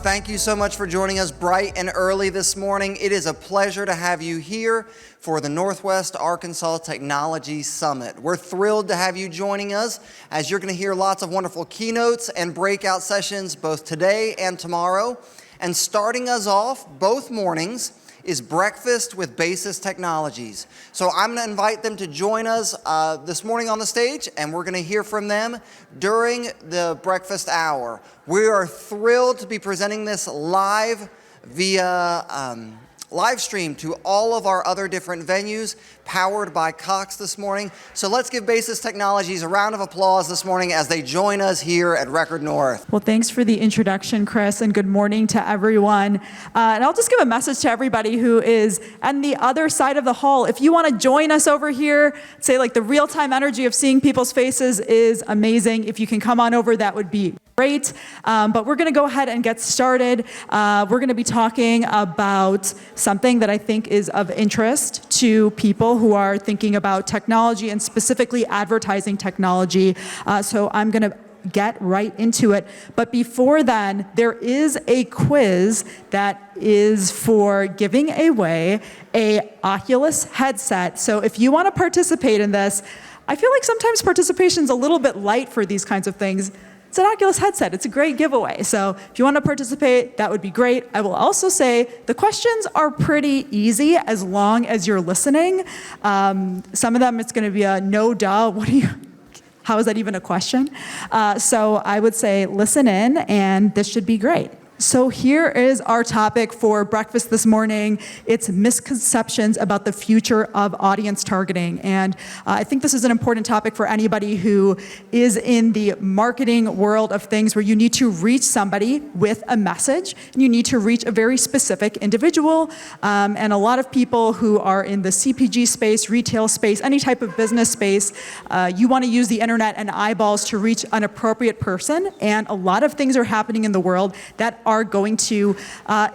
Thank you so much for joining us bright and early this morning. It is a pleasure to have you here for the Northwest Arkansas Technology Summit. We're thrilled to have you joining us as you're going to hear lots of wonderful keynotes and breakout sessions both today and tomorrow. And starting us off both mornings is Breakfast with Basis Technologies. So I'm going to invite them to join us this morning on the stage, and we're going to hear from them during the breakfast hour. We are thrilled to be presenting this live via live stream to all of our other different venues, powered by Cox this morning. So let's give Basis Technologies a round of applause this morning as they join us here at Record North. Well, thanks for the introduction, Chris, and good morning to everyone. And I'll just give a message to everybody who is on the other side of the hall. If you want to join us over here, say like the real-time energy of seeing people's faces is amazing. If you can come on over, that would be great. But we're going to go ahead and get started. We're going to be talking about something that I think is of interest to people who are thinking about technology and specifically advertising technology. So I'm going to get right into it. But before then, there is a quiz that is for giving away a Oculus headset. So if you want to participate in this, I feel like sometimes participation's a little bit light for these kinds of things. It's an Oculus headset. It's a great giveaway. So if you want to participate, that would be great. I will also say the questions are pretty easy as long as you're listening. Some of them, it's going to be a no duh. How is that even a question? So I would say listen in, and this should be great. So here is our topic for breakfast this morning. It's misconceptions about the future of audience targeting. And I think this is an important topic for anybody who is in the marketing world of things where you need to reach somebody with a message, and you need to reach a very specific individual. And a lot of people who are in the CPG space, retail space, any type of business space, you want to use the internet and eyeballs to reach an appropriate person. And a lot of things are happening in the world that are going to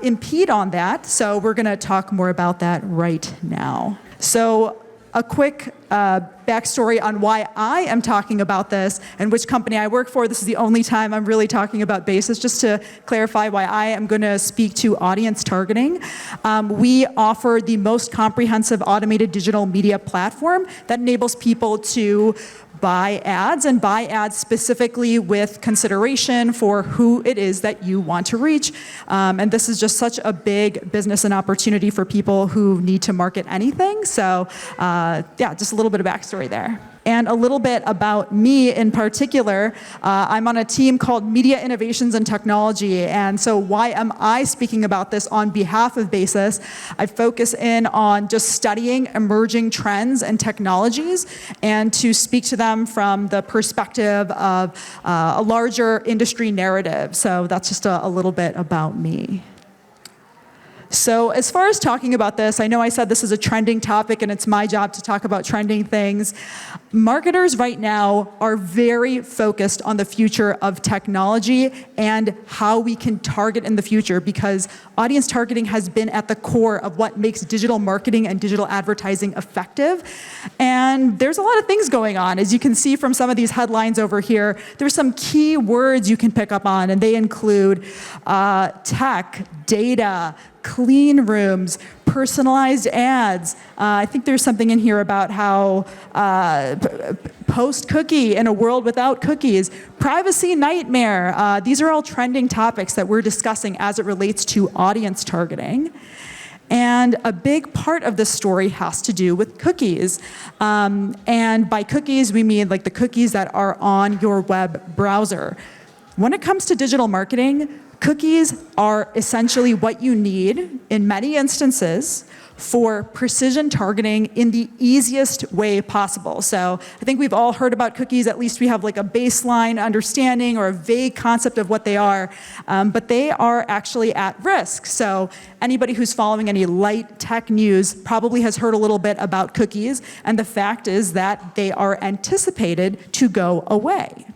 impede on that. So we're going to talk more about that right now. So a quick backstory on why I am talking about this and which company I work for. This is the only time I'm really talking about Basis, just to clarify why I am going to speak to audience targeting. We offer the most comprehensive automated digital media platform that enables people to buy ads, and buy ads specifically with consideration for who it is that you want to reach. And this is just such a big business and opportunity for people who need to market anything. So yeah, just a little bit of backstory there. And a little bit about me in particular. I'm on a team called Media Innovations and Technology. And so why am I speaking about this on behalf of Basis? I focus in on just studying emerging trends and technologies, and to speak to them from the perspective of a larger industry narrative. So that's just a little bit about me. So as far as talking about this, I know I said this is a trending topic and it's my job to talk about trending things. Marketers right now are very focused on the future of technology and how we can target in the future, because audience targeting has been at the core of what makes digital marketing and digital advertising effective. And there's a lot of things going on. As you can see from some of these headlines over here, there's some key words you can pick up on, and they include tech, data, clean rooms, personalized ads. I think there's something in here about how post-cookie in a world without cookies, privacy nightmare. These are all trending topics that we're discussing as it relates to audience targeting. And a big part of this story has to do with cookies. And by cookies, we mean like the cookies that are on your web browser. When it comes to digital marketing, cookies are essentially what you need in many instances for precision targeting in the easiest way possible. So I think we've all heard about cookies. At least we have like a baseline understanding or a vague concept of what they are, but they are actually at risk. So anybody who's following any light tech news probably has heard a little bit about cookies, and the fact is that they are anticipated to go away.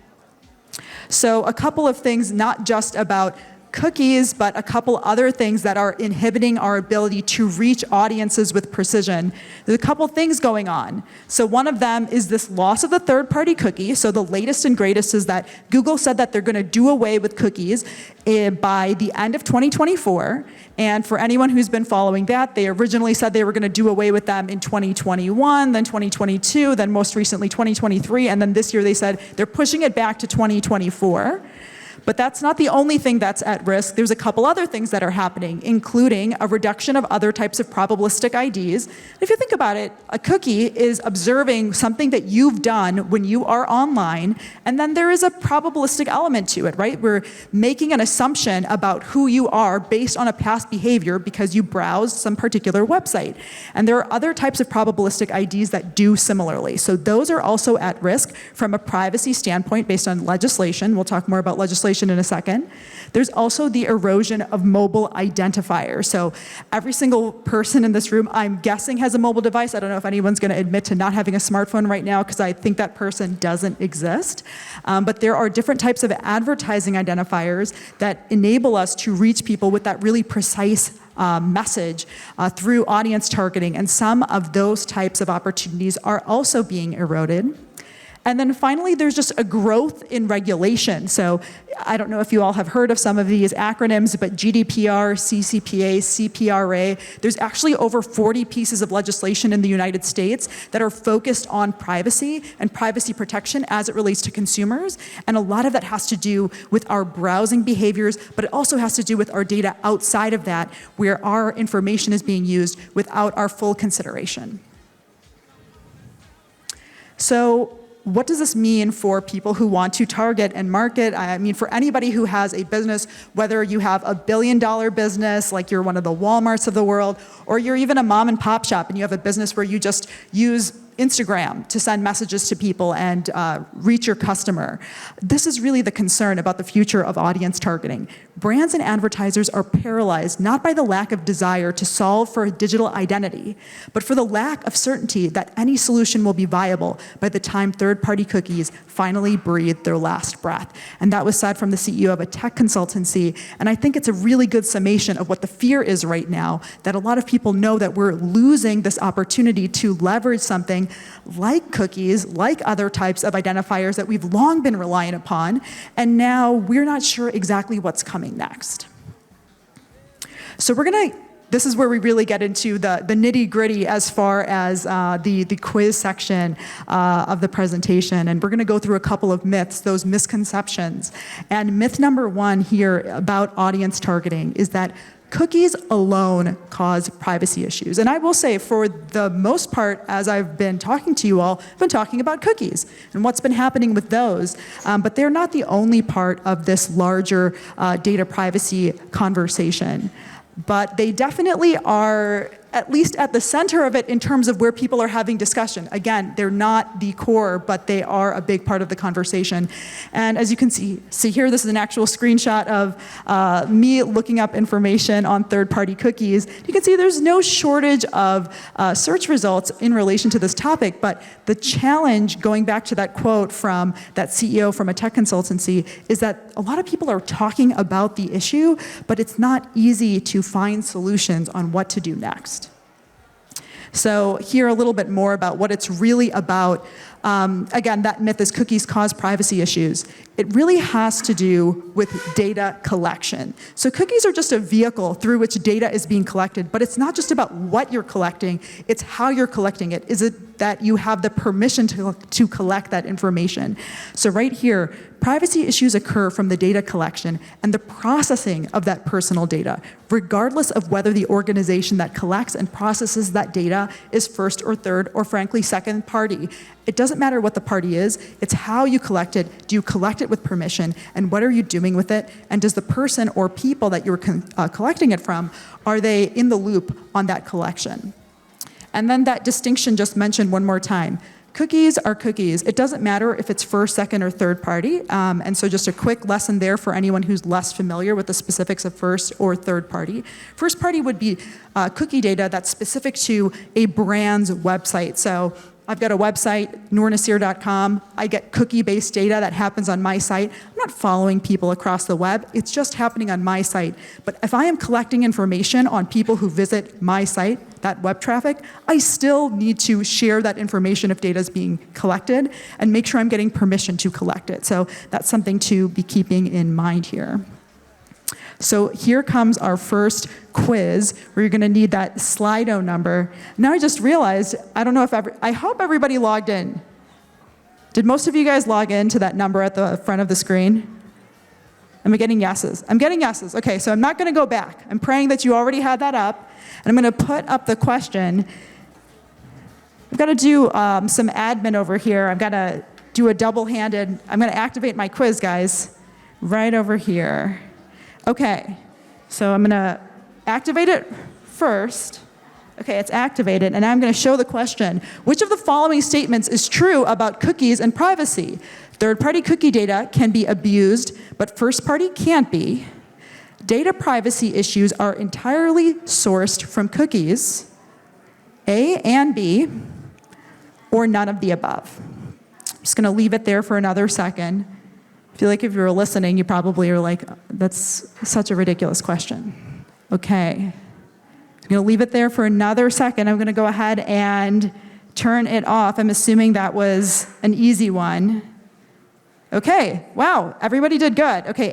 So a couple of things, not just about cookies, but a couple other things that are inhibiting our ability to reach audiences with precision. There's a couple things going on. So one of them is this loss of the third-party cookie. So the latest and greatest is that Google said that they're going to do away with cookies by the end of 2024. And for anyone who's been following that, they originally said they were going to do away with them in 2021, then 2022, then most recently 2023, and then this year they said they're pushing it back to 2024. But that's not the only thing that's at risk. There's a couple other things that are happening, including a reduction of other types of probabilistic IDs. If you think about it, a cookie is observing something that you've done when you are online, and then there is a probabilistic element to it, right? We're making an assumption about who you are based on a past behavior because you browsed some particular website. And there are other types of probabilistic IDs that do similarly. So those are also at risk from a privacy standpoint based on legislation. We'll talk more about legislation in a second. There's also the erosion of mobile identifiers. So every single person in this room, I'm guessing, has a mobile device. I don't know if anyone's going to admit to not having a smartphone right now because I think that person doesn't exist. But there are different types of advertising identifiers that enable us to reach people with that really precise message through audience targeting. And some of those types of opportunities are also being eroded. And then finally, there's just a growth in regulation. So I don't know if you all have heard of some of these acronyms, but GDPR, CCPA, CPRA, there's actually over 40 pieces of legislation in the United States that are focused on privacy and privacy protection as it relates to consumers. And a lot of that has to do with our browsing behaviors, but it also has to do with our data outside of that, where our information is being used without our full consideration. So what does this mean for people who want to target and market? I mean, for anybody who has a business, whether you have a billion-dollar business, like you're one of the Walmarts of the world, or you're even a mom and pop shop and you have a business where you just use Instagram to send messages to people and reach your customer. This is really the concern about the future of audience targeting. Brands and advertisers are paralyzed not by the lack of desire to solve for a digital identity, but for the lack of certainty that any solution will be viable by the time third-party cookies finally breathe their last breath. And that was said from the CEO of a tech consultancy. And I think it's a really good summation of what the fear is right now, that a lot of people know that we're losing this opportunity to leverage something like cookies, like other types of identifiers that we've long been reliant upon, and now we're not sure exactly what's coming next. So this is where we really get into the nitty-gritty as far as the quiz section of the presentation. And we're gonna go through a couple of myths, those misconceptions. And myth number one here about audience targeting is that cookies alone cause privacy issues. And I will say, for the most part, as I've been talking to you all, I've been talking about cookies and what's been happening with those. But they're not the only part of this larger data privacy conversation. But they definitely are at least at the center of it in terms of where people are having discussion. Again, they're not the core, but they are a big part of the conversation. And as you can see here, this is an actual screenshot of me looking up information on third-party cookies. You can see there's no shortage of search results in relation to this topic, but the challenge, going back to that quote from that CEO from a tech consultancy, is that a lot of people are talking about the issue, but it's not easy to find solutions on what to do next. So here a little bit more about what it's really about. Again, that myth is cookies cause privacy issues. It really has to do with data collection. So cookies are just a vehicle through which data is being collected, but it's not just about what you're collecting, it's how you're collecting it. Is it that you have the permission to collect that information? So right here, privacy issues occur from the data collection and the processing of that personal data, regardless of whether the organization that collects and processes that data is first or third or frankly second party. It doesn't matter what the party is, it's how you collect it. Do you collect it with permission? And what are you doing with it? And does the person or people that you're collecting it from, are they in the loop on that collection? And then that distinction just mentioned one more time. Cookies are cookies. It doesn't matter if it's first, second, or third party. And so just a quick lesson there for anyone who's less familiar with the specifics of first or third party. First party would be cookie data that's specific to a brand's website. So I've got a website, noornasir.com. I get cookie-based data that happens on my site. I'm not following people across the web. It's just happening on my site. But if I am collecting information on people who visit my site, that web traffic, I still need to share that information if data is being collected and make sure I'm getting permission to collect it. So that's something to be keeping in mind here. So here comes our first quiz where you're going to need that Slido number. Now I just realized, I don't know if I hope everybody logged in. Did most of you guys log in to that number at the front of the screen? Am I getting yeses? I'm getting yeses. Okay, so I'm not going to go back. I'm praying that you already had that up. And I'm going to put up the question. I've got to do some admin over here. I've got to do a double-handed. I'm going to activate my quiz, guys, right over here. Okay, so I'm going to activate it first. Okay, it's activated, and now I'm going to show the question. Which of the following statements is true about cookies and privacy? Third-party cookie data can be abused, but first-party can't be. Data privacy issues are entirely sourced from cookies, A and B, or none of the above. I'm just going to leave it there for another second. I feel like if you were listening, you probably are like, that's such a ridiculous question. Okay. I'm going to leave it there for another second. I'm going to go ahead and turn it off. I'm assuming that was an easy one. Okay, wow, everybody did good. Okay,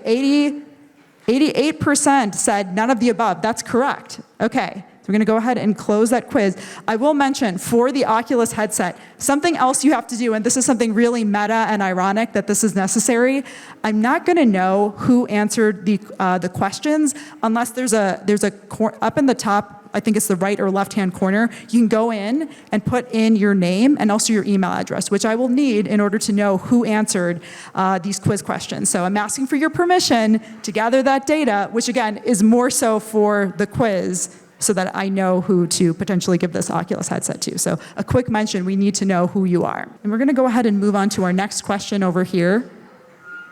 88% said none of the above. That's correct. Okay. We're going to go ahead and close that quiz. I will mention, for the Oculus headset, something else you have to do, and this is something really meta and ironic that this is necessary. I'm not going to know who answered the questions unless there's up in the top, I think it's the right or left-hand corner, you can go in and put in your name and also your email address, which I will need in order to know who answered these quiz questions. So I'm asking for your permission to gather that data, which again is more so for the quiz, so that I know who to potentially give this Oculus headset to. So a quick mention, we need to know who you are. And we're going to go ahead and move on to our next question over here,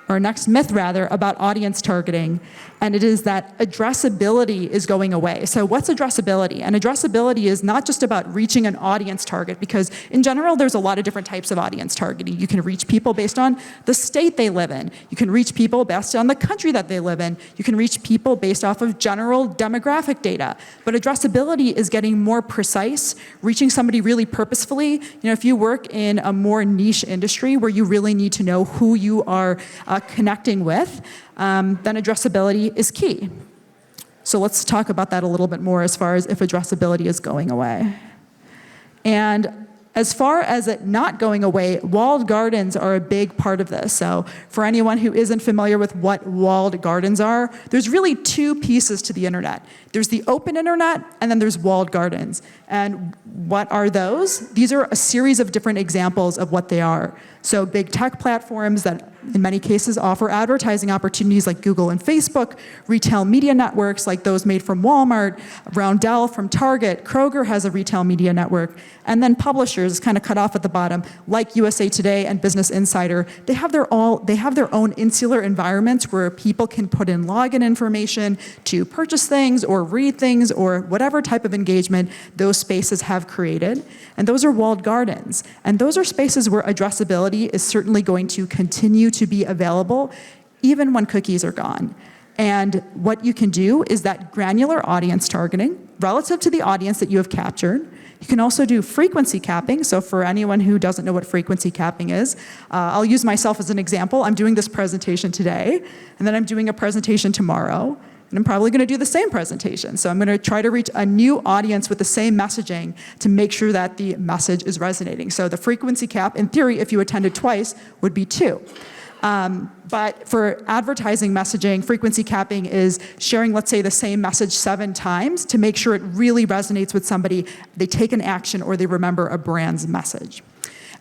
or next myth rather, about audience targeting. And it is that addressability is going away. So what's addressability? And addressability is not just about reaching an audience target, because in general, there's a lot of different types of audience targeting. You can reach people based on the state they live in. You can reach people based on the country that they live in. You can reach people based off of general demographic data. But addressability is getting more precise, reaching somebody really purposefully. You know, if you work in a more niche industry where you really need to know who you are connecting with, then addressability is key. So let's talk about that a little bit more as far as if addressability is going away. And as far as it not going away, walled gardens are a big part of this. So for anyone who isn't familiar with what walled gardens are, there's really two pieces to the internet. There's the open internet, and then there's walled gardens. And what are those? These are a series of different examples of what they are. So big tech platforms that in many cases offer advertising opportunities like Google and Facebook, retail media networks like those made from Walmart, Roundel from Target, Kroger has a retail media network, and then publishers kind of cut off at the bottom like USA Today and Business Insider. They have their own insular environments where people can put in login information to purchase things or read things or whatever type of engagement those spaces have created. And those are walled gardens. And those are spaces where addressability is certainly going to continue to be available even when cookies are gone. And what you can do is that granular audience targeting relative to the audience that you have captured. You can also do frequency capping. So for anyone who doesn't know what frequency capping is, I'll use myself as an example. I'm doing this presentation today, and then I'm doing a presentation tomorrow. And I'm probably going to do the same presentation. So I'm going to try to reach a new audience with the same messaging to make sure that the message is resonating. So the frequency cap, in theory, if you attended twice, would be 2. But for advertising messaging, frequency capping is sharing, let's say, the same message 7 times to make sure it really resonates with somebody, they take an action, or they remember a brand's message.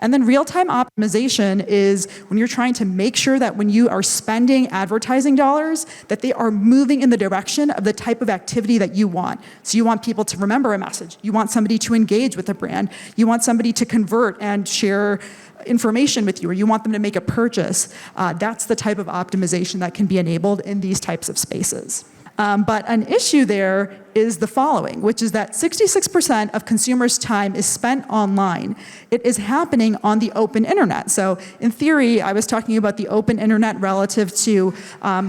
And then real-time optimization is when you're trying to make sure that when you are spending advertising dollars, that they are moving in the direction of the type of activity that you want. So you want people to remember a message. You want somebody to engage with a brand. You want somebody to convert and share information with you, or you want them to make a purchase. That's the type of optimization that can be enabled in these types of spaces. But an issue there is the following, which is that 66% of consumers' time is spent online. It is happening on the open internet. So in theory, I was talking about the open internet relative to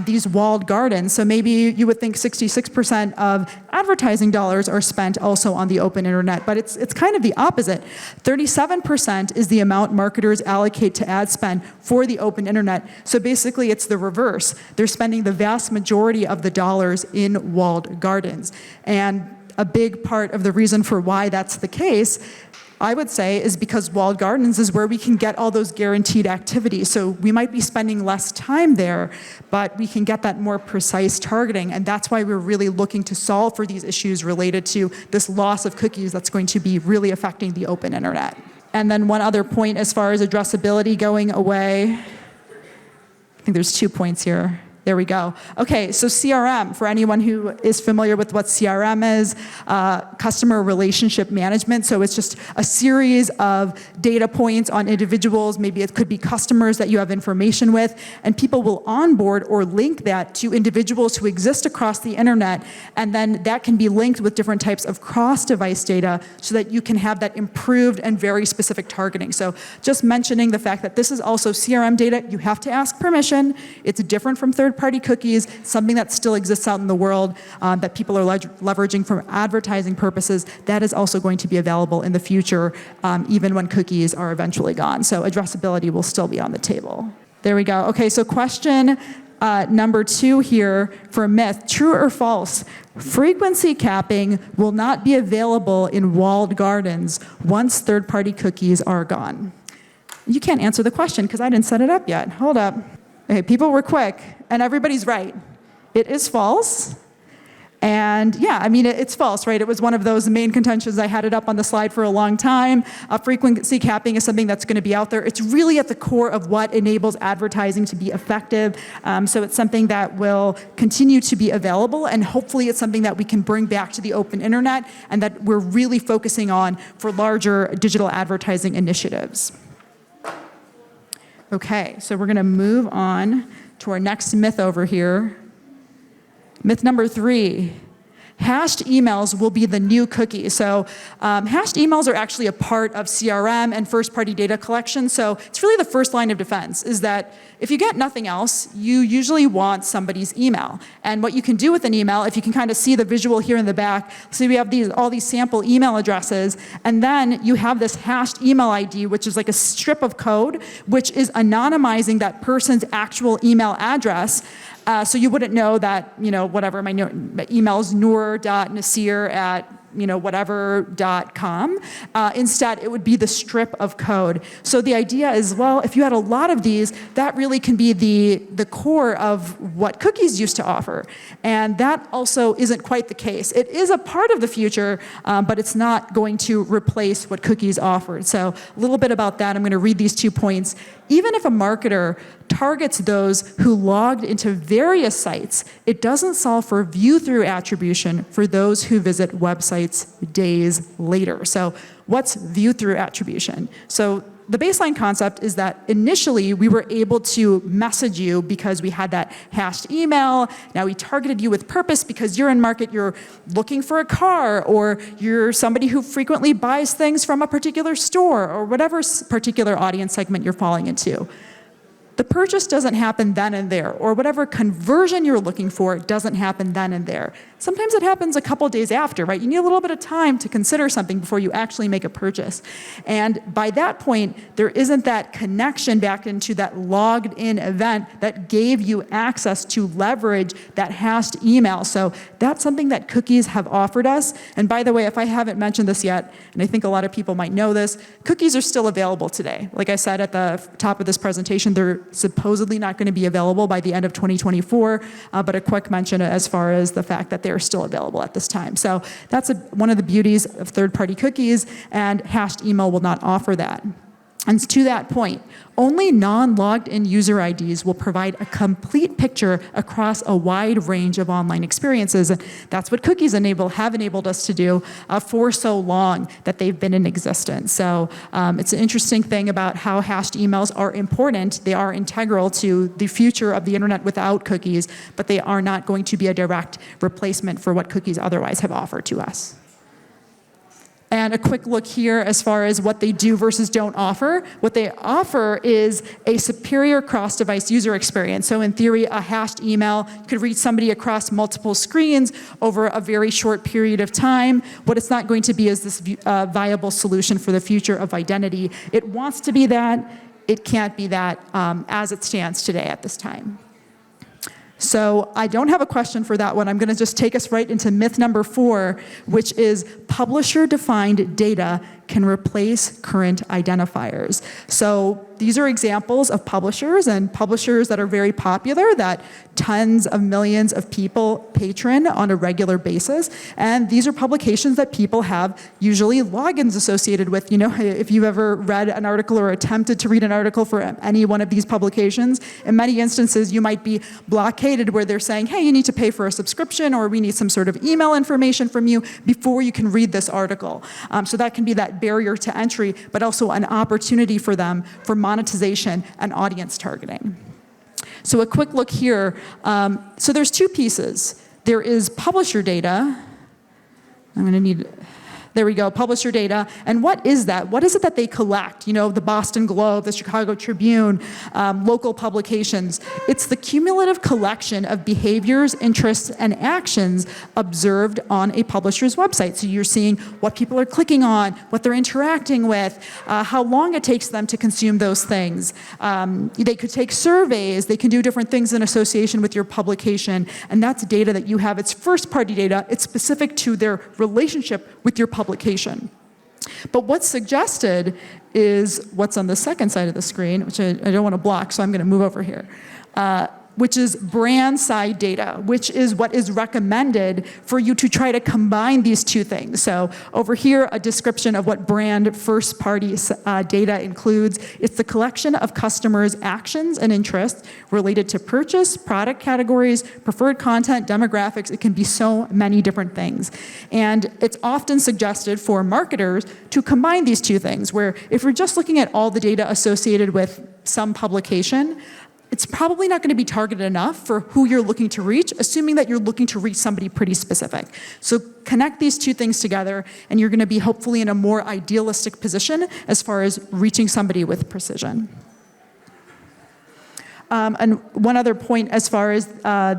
these walled gardens. So maybe you would think 66% of advertising dollars are spent also on the open internet, but it's kind of the opposite. 37% is the amount marketers allocate to ad spend for the open internet. So basically it's the reverse. They're spending the vast majority of the dollars in walled gardens. And a big part of the reason for why that's the case, I would say, is because walled gardens is where we can get all those guaranteed activities. So we might be spending less time there, but we can get that more precise targeting. And that's why we're really looking to solve for these issues related to this loss of cookies that's going to be really affecting the open internet. And then one other point as far as addressability going away. I think there's 2 points here. There we go. Okay, so CRM, for anyone who is familiar with what CRM is, customer relationship management. So it's just a series of data points on individuals. Maybe it could be customers that you have information with, and people will onboard or link that to individuals who exist across the internet, and then that can be linked with different types of cross-device data so that you can have that improved and very specific targeting. So just mentioning the fact that this is also CRM data, you have to ask permission. It's different from third-party cookies, something that still exists out in the world that people are leveraging for advertising purposes. That is also going to be available in the future, even when cookies are eventually gone. So addressability will still be on the table. There we go. Okay, so question number 2 here for myth, true or false? Frequency capping will not be available in walled gardens once third-party cookies are gone. You can't answer the question because I didn't set it up yet. Hold up. Okay, people were quick, and everybody's right. It is false. And yeah, I mean, it's false, right? It was one of those main contentions. I had it up on the slide for a long time. Frequency capping is something that's going to be out there. It's really at the core of what enables advertising to be effective. So it's something that will continue to be available, and hopefully it's something that we can bring back to the open internet and that we're really focusing on for larger digital advertising initiatives. Okay, so we're going to move on to our next myth over here. Myth number 3, hashed emails will be the new cookie. So hashed emails are actually a part of CRM and first-party data collection. So it's really the first line of defense, is that if you get nothing else, you usually want somebody's email. And what you can do with an email, if you can kind of see the visual here in the back, so we have all these sample email addresses, and then you have this hashed email ID, which is like a strip of code, which is anonymizing that person's actual email address. So you wouldn't know that, whatever, my email is noor.nasir@whatever.com. Instead, it would be the strip of code. So the idea is, well, if you had a lot of these, that really can be the core of what cookies used to offer. And that also isn't quite the case. It is a part of the future, but it's not going to replace what cookies offered. So a little bit about that. I'm going to read these 2 points. Even if a marketer targets those who logged into various sites, it doesn't solve for view-through attribution for those who visit websites days later. So what's view-through attribution? So the baseline concept is that initially we were able to message you because we had that hashed email. Now we targeted you with purpose because you're in market, you're looking for a car, or you're somebody who frequently buys things from a particular store, or whatever particular audience segment you're falling into. The purchase doesn't happen then and there, or whatever conversion you're looking for doesn't happen then and there. Sometimes it happens a couple days after, right? You need a little bit of time to consider something before you actually make a purchase. And by that point, there isn't that connection back into that logged in event that gave you access to leverage that hashed email. So that's something that cookies have offered us. And by the way, if I haven't mentioned this yet, and I think a lot of people might know this, cookies are still available today. Like I said at the top of this presentation, they're supposedly not going to be available by the end of 2024, but a quick mention as far as the fact that they're still available at this time. So that's one of the beauties of third-party cookies, and hashed email will not offer that. And to that point, only non-logged in user IDs will provide a complete picture across a wide range of online experiences. And that's what cookies have enabled us to do for so long that they've been in existence. So it's an interesting thing about how hashed emails are important. They are integral to the future of the internet without cookies, but they are not going to be a direct replacement for what cookies otherwise have offered to us. And a quick look here as far as what they do versus don't offer. What they offer is a superior cross-device user experience. So in theory, a hashed email could reach somebody across multiple screens over a very short period of time. What it's not going to be is this viable solution for the future of identity. It wants to be that. It can't be that as it stands today at this time. So I don't have a question for that one. I'm going to just take us right into myth number 4, which is publisher-defined data can replace current identifiers. So these are examples of publishers and publishers that are very popular that tons of millions of people patron on a regular basis. And these are publications that people have usually logins associated with. You know, if you've ever read an article or attempted to read an article for any one of these publications, in many instances you might be blockaded where they're saying, hey, you need to pay for a subscription or we need some sort of email information from you before you can read this article. So that can be that barrier to entry, but also an opportunity for them for monetization and audience targeting. So a quick look here. So there's 2 pieces. There is publisher data. I'm going to need... There we go, publisher data. And what is that? What is it that they collect? You know, the Boston Globe, the Chicago Tribune, local publications. It's the cumulative collection of behaviors, interests, and actions observed on a publisher's website. So you're seeing what people are clicking on, what they're interacting with, how long it takes them to consume those things. They could take surveys, they can do different things in association with your publication, and that's data that you have. It's first-party data. It's specific to their relationship with your publication. But what's suggested is what's on the second side of the screen, which I don't want to block, so I'm going to move over here, which is brand side data, which is what is recommended for you to try to combine these 2 things. So over here, a description of what brand first party data includes. It's the collection of customers' actions and interests related to purchase, product categories, preferred content, demographics. It can be so many different things. And it's often suggested for marketers to combine these 2 things, where if you're just looking at all the data associated with some publication, it's probably not going to be targeted enough for who you're looking to reach, assuming that you're looking to reach somebody pretty specific. So connect these 2 things together, and you're going to be hopefully in a more idealistic position as far as reaching somebody with precision. And one other point as far as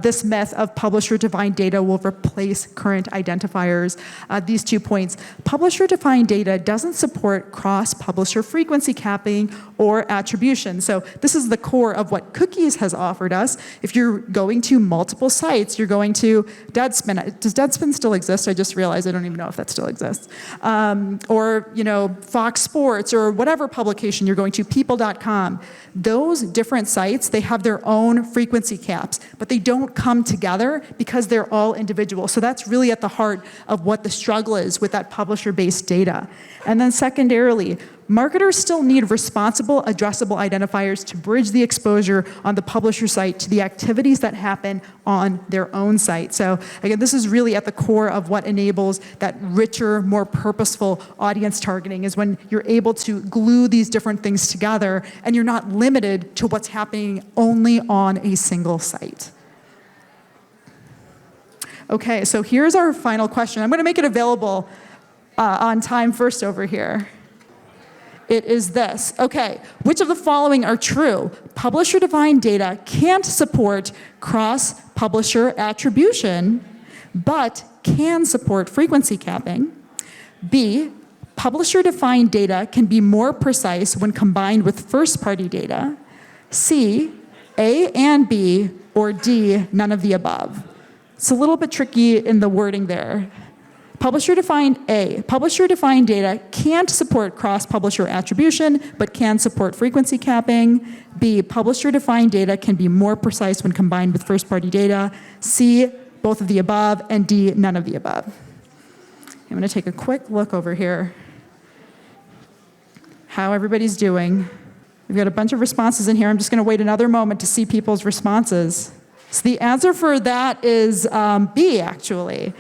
this myth of publisher-defined data will replace current identifiers, these 2 points. Publisher-defined data doesn't support cross-publisher frequency capping or attribution. So this is the core of what cookies has offered us. If you're going to multiple sites, you're going to Deadspin. Does Deadspin still exist? I just realized I don't even know if that still exists. Or, you know, Fox Sports or whatever publication you're going to, people.com. Those different sites, they have their own frequency caps, but they don't come together because they're all individual. So that's really at the heart of what the struggle is with that publisher-based data. And then secondarily, marketers still need responsible, addressable identifiers to bridge the exposure on the publisher site to the activities that happen on their own site. So again, this is really at the core of what enables that richer, more purposeful audience targeting, is when you're able to glue these different things together and you're not limited to what's happening only on a single site. Okay, so here's our final question. I'm going to make it available on time first over here. It is this. Okay, which of the following are true? Publisher-defined data can't support cross-publisher attribution, but can support frequency capping. B, publisher-defined data can be more precise when combined with first-party data. C, A and B, or D, none of the above. It's a little bit tricky in the wording there. Publisher-defined data can't support cross-publisher attribution, but can support frequency capping. B, publisher-defined data can be more precise when combined with first-party data. C, both of the above, and D, none of the above. I'm going to take a quick look over here. how everybody's doing. We've got a bunch of responses in here. I'm just going to wait another moment to see people's responses. So the answer for that is B, actually.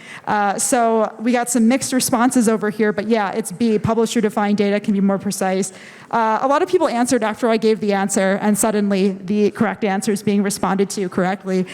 So we got some mixed responses over here, but yeah, it's B. Publisher-defined data can be more precise. A lot of people answered after I gave the answer, and suddenly the correct answer is being responded to correctly.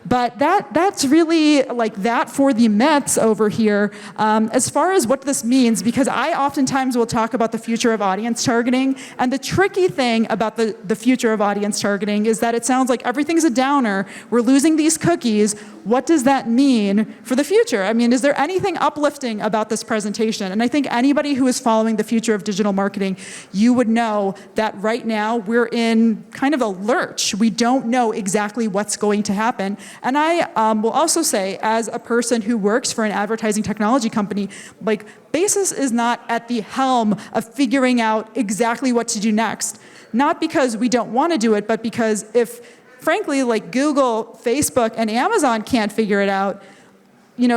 But that's really like that for the myths over here. As far as what this means, because I oftentimes will talk about the future of audience targeting, and the tricky thing about the future of audience targeting is that it sounds like everything's a downer. We're losing these cookies. What does that mean for the future? I mean, is there anything uplifting about this presentation? And I think anybody who is following the future of digital marketing, you would know that right now we're in kind of a lurch. We don't know exactly what's going to happen. And I will also say, as a person who works for an advertising technology company, like Basis is not at the helm of figuring out exactly what to do next. Not because we don't want to do it, but because if, frankly, like Google, Facebook, and Amazon can't figure it out,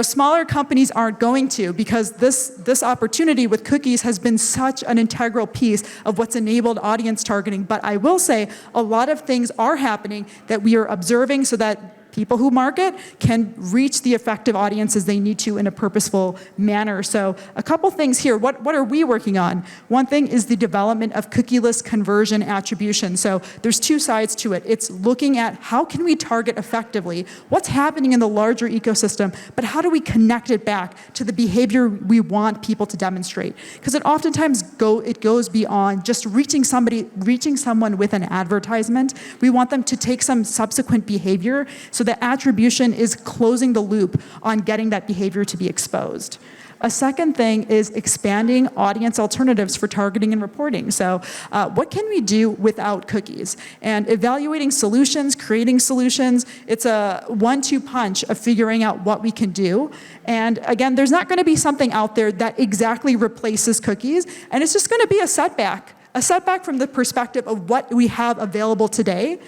smaller companies aren't going to, because this opportunity with cookies has been such an integral piece of what's enabled audience targeting. But I will say a lot of things are happening that we are observing so that people who market can reach the effective audiences they need to in a purposeful manner. So a couple things here. What are we working on? One thing is the development of cookieless conversion attribution. So there's two sides to it. It's looking at how can we target effectively, what's happening in the larger ecosystem, but how do we connect it back to the behavior we want people to demonstrate? Because it oftentimes goes beyond just reaching someone with an advertisement. We want them to take some subsequent behavior, so the attribution is closing the loop on getting that behavior to be exposed. A second thing is expanding audience alternatives for targeting and reporting. So what can we do without cookies? And evaluating solutions, creating solutions, it's a 1-2 punch of figuring out what we can do. And again, there's not going to be something out there that exactly replaces cookies, and it's just going to be a setback from the perspective of what we have available today.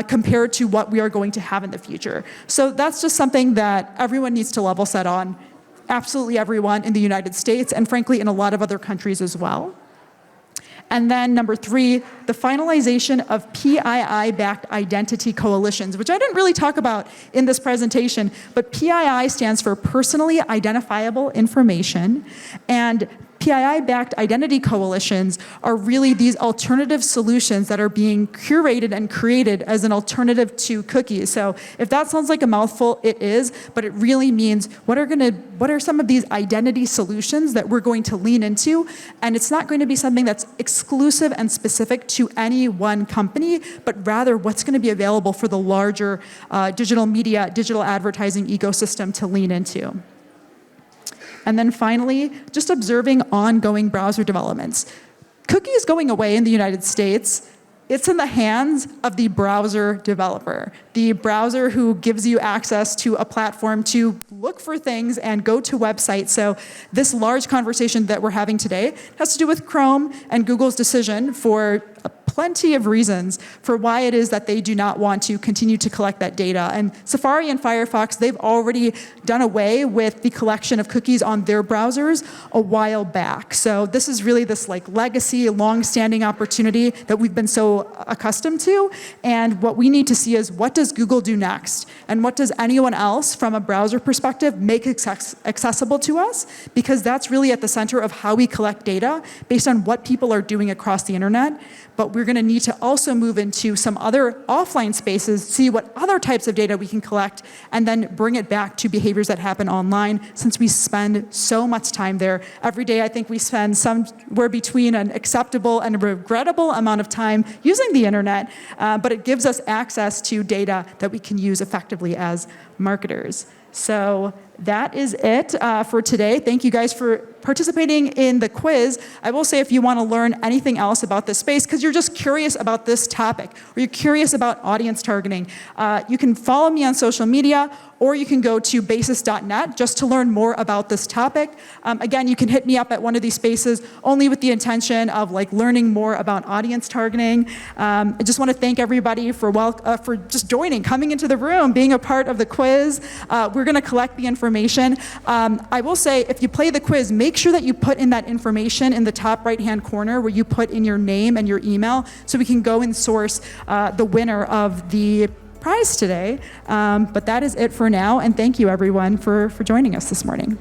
Compared to what we are going to have in the future. So that's just something that everyone needs to level set on. Absolutely everyone in the United States, and frankly in a lot of other countries as well. And then number 3, the finalization of PII-backed identity coalitions, which I didn't really talk about in this presentation, but PII stands for Personally Identifiable Information, and PII-backed identity coalitions are really these alternative solutions that are being curated and created as an alternative to cookies. So if that sounds like a mouthful, it is, but it really means what are some of these identity solutions that we're going to lean into, and it's not going to be something that's exclusive and specific to any one company, but rather what's going to be available for the larger digital media, digital advertising ecosystem to lean into. And then finally, just observing ongoing browser developments. Cookies going away in the United States, it's in the hands of the browser developer, the browser who gives you access to a platform to look for things and go to websites. So this large conversation that we're having today has to do with Chrome and Google's decision for plenty of reasons for why it is that they do not want to continue to collect that data. And Safari and Firefox, they've already done away with the collection of cookies on their browsers a while back. So this is really this like legacy, long-standing opportunity that we've been so accustomed to. And what we need to see is what does Google do next? And what does anyone else from a browser perspective make accessible to us? Because that's really at the center of how we collect data based on what people are doing across the internet. But we're going to need to also move into some other offline spaces, see what other types of data we can collect, and then bring it back to behaviors that happen online, since we spend so much time there. Every day, I think we spend somewhere between an acceptable and a regrettable amount of time using the internet, but it gives us access to data that we can use effectively as marketers. So that is it for today. Thank you guys for participating in the quiz. I will say if you want to learn anything else about this space, because you're just curious about this topic, or you're curious about audience targeting, you can follow me on social media, or you can go to basis.net just to learn more about this topic. Again, you can hit me up at one of these spaces only with the intention of like learning more about audience targeting. I just want to thank everybody for just joining, coming into the room, being a part of the quiz. We're going going to collect the information. I will say, if you play the quiz, make sure that you put in that information in the top right-hand corner where you put in your name and your email so we can go and source the winner of the prize today. But that is it for now, and thank you everyone for joining us this morning.